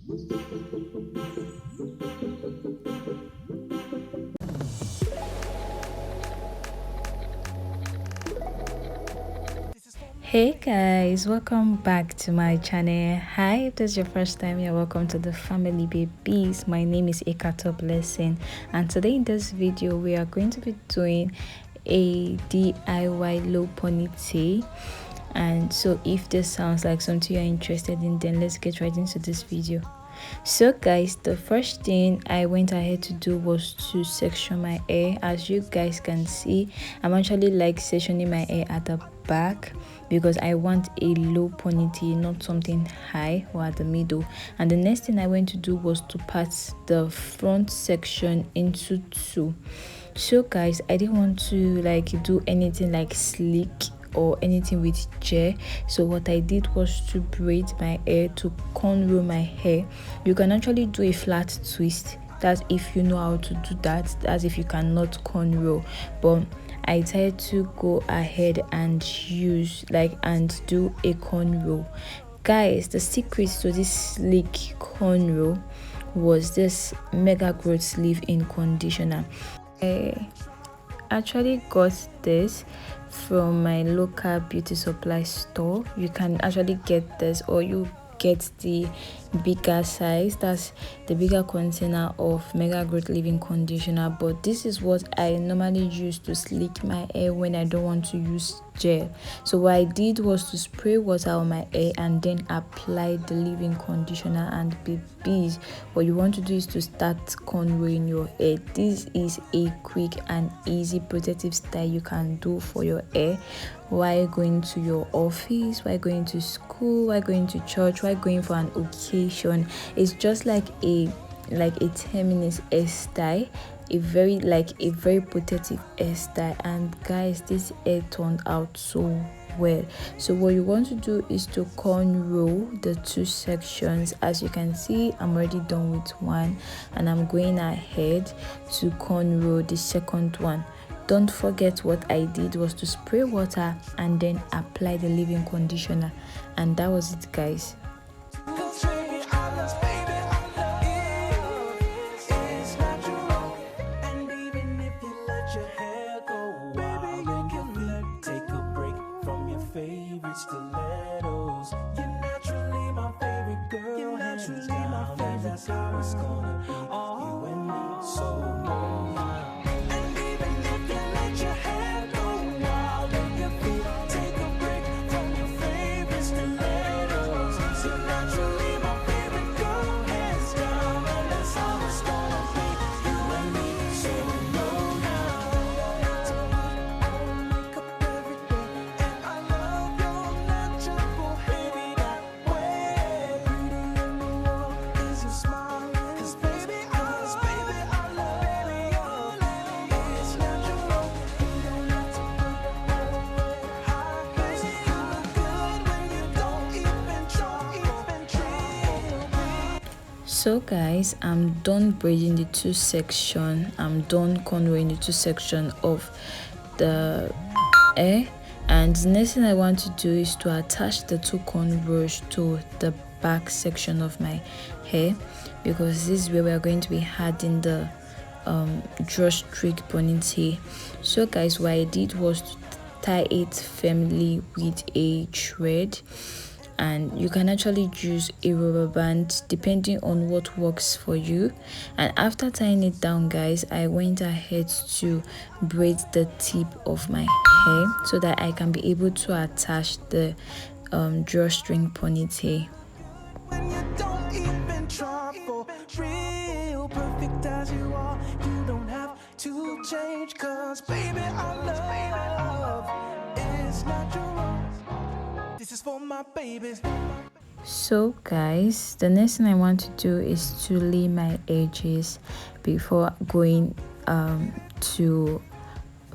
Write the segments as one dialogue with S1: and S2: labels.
S1: Hey guys, welcome back to my channel. Hi, if this is your first time, you're welcome to the family babies. My name is Ekato Blessing, and today in this video we are going to be doing a DIY low ponytail. And so if this sounds like something you're interested in, then let's get right into this video. So guys, the first thing I went ahead to do was to section my hair. As you guys can see, I'm actually like sectioning my hair at the back because I want a low ponytail, not something high or at the middle. And the next thing I went to do was to part the front section into two. So guys, I didn't want to like do anything like slick or anything with gel, so what I did was to braid my hair, to cornrow my hair. You can actually do a flat twist, that's if you know how to do that, that's if you cannot cornrow, but I decided to go ahead and use and do a cornrow. Guys, the secret to this slick cornrow was this mega growth leave-in conditioner. I actually got this from my local beauty supply store. You can actually get this, or you get the bigger size, that's the bigger container of mega growth leave-in conditioner. But this is what I normally use to slick my hair when I don't want to use gel. So what I did was to spray water on my hair and then apply the leave-in conditioner. And babies, what you want to do is to start cornrowing your hair. This is a quick and easy protective style you can do for your hair while going to your office, while going to school, while going to church, while going for an occasion. It's just like a 10 minutes hairstyle, a very protective hairstyle. And guys, this hair turned out so well. So what you want to do is to cornrow the two sections. As you can see, I'm already done with one and I'm going ahead to cornrow the second one. Don't forget, what I did was to spray water and then apply the leave-in conditioner, and that was it, guys. So guys, I'm done braiding the two section, I'm done cornrowing the two section of the hair, and the next thing I want to do is to attach the two cornrows to the back section of my hair, because this is where we are going to be adding the drawstring ponytail. So guys, what I did was to tie it firmly with a thread, and you can actually use a rubber band depending on what works for you. And after tying it down, guys, I went ahead to braid the tip of my hair so that I can be able to attach the drawstring ponytail. When you don't even try for real, perfect as you are, you don't have to change, 'cause baby, our love is natural. This is for my babies. So guys, the next thing I want to do is to lay my edges before going to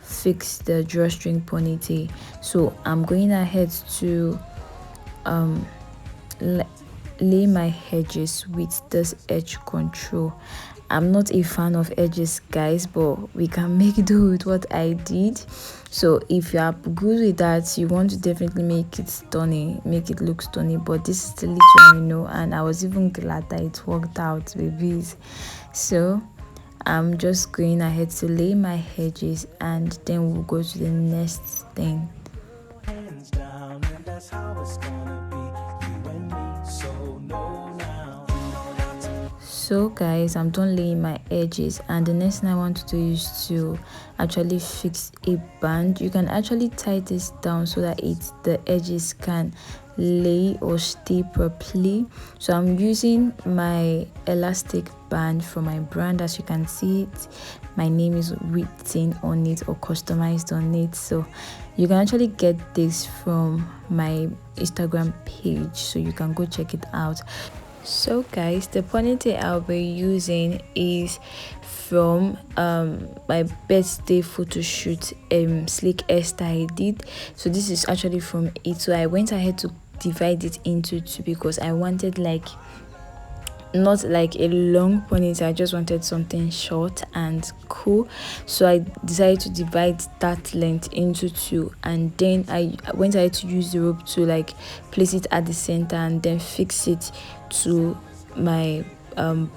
S1: fix the drawstring ponytail. So I'm going ahead to lay my edges with this edge control. I'm not a fan of edges, guys, but we can make do with what I did. So if you are good with that, you want to definitely make it stunning, make it look stunning. But this is the little I know, and I was even glad that it worked out, babies. So I'm just going ahead to lay my edges, and then we'll go to the next thing.
S2: Hands down, and that's how it's gonna be, you and me, so no now.
S1: So guys, I'm done laying my edges, and the next thing I want to do is to actually fix a band. You can actually tie this down so that the edges can lay or stay properly. So I'm using my elastic band from my brand. As you can see it, my name is written on it or customized on it. So you can actually get this from my Instagram page, so you can go check it out. So guys, the ponytail I'll be using is from my birthday photo shoot sleek hairstyle I did. So this is actually from it. So I went ahead to divide it into two because I wanted like not like a long ponytail, I just wanted something short and cool. So I decided to divide that length into two, and then I went ahead to use the rope to like place it at the center and then fix it to my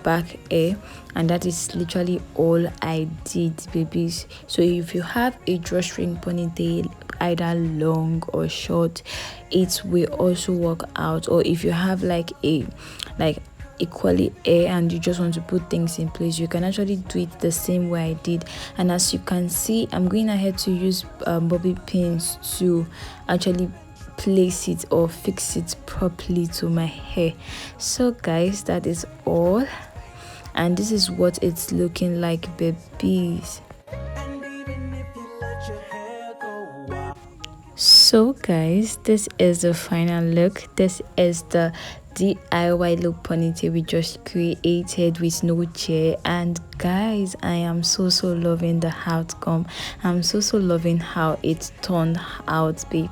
S1: back hair, and that is literally all I did, babies. So if you have a drawstring ponytail, either long or short, it will also work out. Or if you have like equally hair and you just want to put things in place, you can actually do it the same way I did. And as you can see, I'm going ahead to use bobby pins to actually place it or fix it properly to my hair. So guys, that is all, and this is what it's looking like, babies. So guys, this is the final look. This is the DIY look ponytail we just created with no chair, and guys, I am so loving the outcome. I'm so loving how it turned out, babe.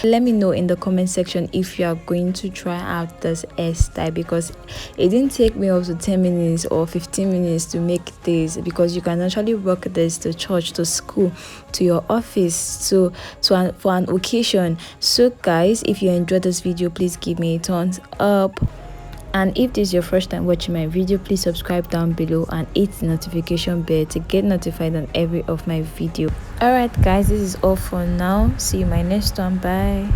S1: Let me know in the comment section if you are going to try out this hairstyle, because it didn't take me up to 10 minutes or 15 minutes to make this, because you can actually rock this to church, to school, to your office, for an occasion. So guys, if you enjoyed this video, please give me a thumbs up. And if this is your first time watching my video, please subscribe down below and hit the notification bell to get notified on every of my video. Alright guys, this is all for now. See you in my next one. Bye.